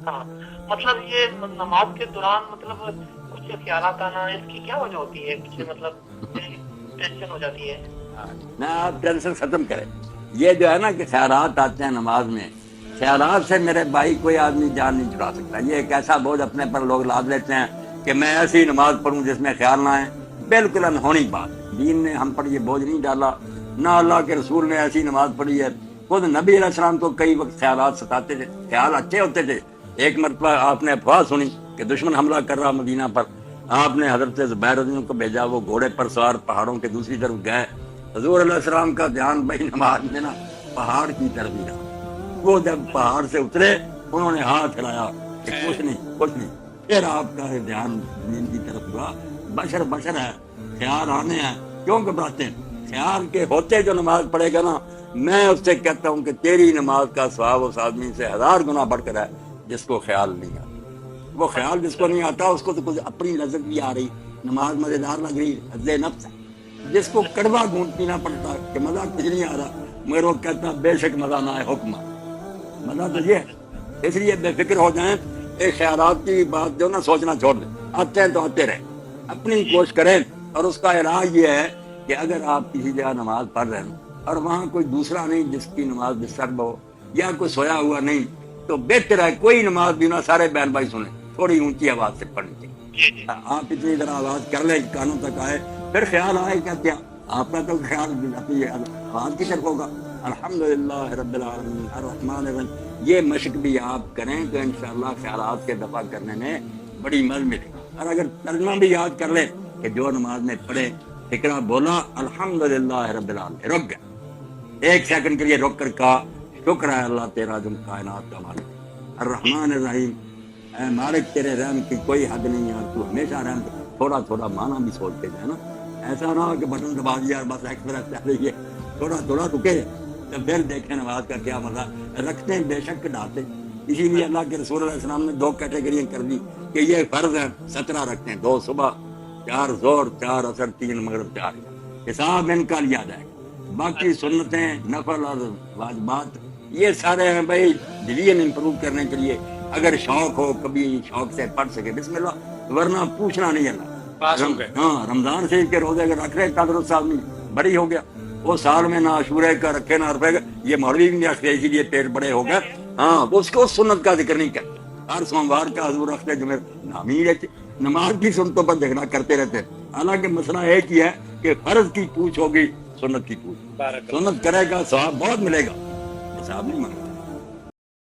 ہاں مطلب یہ نماز کے دوران مطلب کچھ خیالات آنا، اس کی کیا وجہ ہوتی ہے؟ کچھ مطلب ٹینشن ہو جاتی ہے؟ نہ آپ ٹینشن ختم کریں. یہ جو ہے نا کہ خیالات آتے ہیں نماز میں، خیالات سے میرے بھائی کوئی آدمی جان نہیں چھڑا سکتا. یہ ایک ایسا بوجھ اپنے پر لوگ لاد لیتے ہیں کہ میں ایسی نماز پڑھوں جس میں خیال نہ آئے. بالکل انہونی بات. دین نے ہم پر یہ بوجھ نہیں ڈالا، نہ اللہ کے رسول نے ایسی نماز پڑھی ہے. خود نبی علیہ السلام کو کئی وقت خیالات ستاتے تھے، خیال اچھے ہوتے تھے. ایک مرتبہ آپ نے افواہ سنی کہ دشمن حملہ کر رہا مدینہ پر، آپ نے حضرت زبیر رضی اللہ عنہ کو بھیجا، وہ گھوڑے پر سوار پہاڑوں کے دوسری طرف گئے. حضور علیہ السلام کا دھیان بھائی نماز میں نا پہاڑ کی طرف ہی رہا. وہ جب پہاڑ سے اترے انہوں نے ہاتھ ہلایا کہ کچھ نہیں کچھ نہیں. پھر آپ کا دھیان زمین کی طرف ہوا. بشر بشر ہے، خیال آنے ہیں، کیوں گھبراتے ہیں؟ خیال کے ہوتے جو نماز پڑھے گا نا، میں اس سے کہتا ہوں کہ تیری نماز کا ثواب اس آدمی سے 1000 گنا بڑھ کر ہے جس کو خیال نہیں آتا. وہ خیال جس کو نہیں آتا اس کو تو کچھ اپنی لذت بھی آ رہی، نماز مزیدار لگ رہی، حظ نفس ہے. جس کو کڑوا گھونٹ پینا پڑتا کہ مزہ کچھ نہیں آ رہا، مگر وہ کہتا بے شک مزہ نہ ہے حکم مزہ تو یہ ہے. اس لیے بے فکر ہو جائیں. ایک خیالات کی بات جو نا سوچنا چھوڑ دیں، آتے ہیں تو آتے رہیں، اپنی کوشش کریں. اور اس کا علاج یہ ہے کہ اگر آپ کسی جگہ نماز پڑھ رہے ہیں اور وہاں کوئی دوسرا نہیں جس کی نماز ڈسٹرب ہو یا کوئی سویا ہوا نہیں، تو بہتر ہے کوئی نماز بھی نہ سارے بہن بھائی سنیں، تھوڑی اونچی آواز سے پڑھنی چاہیے. آپ اتنی طرح آواز کر لیں کانوں تک آئے، پھر خیال آئے کیا کیا آپ کا تو خیال اپنی آواز کی طرف ہوگا. الحمدللہ رب العالمین الرحمن الرحیم. یہ مشق بھی آپ کریں تو انشاءاللہ خیالات کے دفع کرنے میں بڑی مدد ملے گی. اور اگر ترجمہ بھی یاد کر لیں کہ جو نماز میں پڑھے فکرہ بولا الحمدللہ رب العالمین، رک گیا 1 سیکنڈ کے لیے رک کر کہا شکر ہے اللہ تیرا جو کائنات کا مالک، الرحمن الرحیم، اے مالک تیرے رحم کی کوئی حد نہیں ہے، تو ہمیشہ رحم. تھوڑا تھوڑا معنی بھی سوچتے جائے نا، ایسا نہ ہو کہ بٹن دبا دیا بس ایکسپریس چل رہی ہے. تھوڑا تھوڑا رکے تو پھر دیکھیں نماز کا کیا مزہ. رکھتے ہیں بے شک ڈالتے. اسی لیے اللہ کے رسول علیہ السلام نے 2 کیٹیگریاں کر دی کہ یہ فرض ہے 17 رکھتے ہیں، 2 صبح 4 ظہر 4 عصر 3 مغرب 4. حساب ان کا لیا جائے گا. باقی سنتیں نفل اور واجبات یہ سارے ہیں بھائی ڈویژن امپروو کرنے کے لیے. اگر شوق ہو کبھی شوق سے پڑھ سکے بسم اللہ، ورنہ پوچھنا نہیں اللہ. ہاں رمضان شریف کے روزے اگر رکھ رہے تندرست آدمی بڑی ہو گیا، وہ سال میں نہ عاشورے کا رکھے نہ عرفے کا. یہ مولوی بھی نہیں رکھتے اسی لیے پیٹ بڑے ہو گئے. ہاں اس کو سنت کا ذکر نہیں کرتے. ہر سوموار کا حضور رکھتے جو نام ہی رہتے، نماز کی سنتوں پر جھگڑا کرتے رہتے. حالانکہ مسئلہ ایک ہی ہے کہ فرض کی پوچھ ہوگی، سنت کی پوچھ. سنت کرے گا ثواب بہت ملے گا، حساب نہیں مانگا.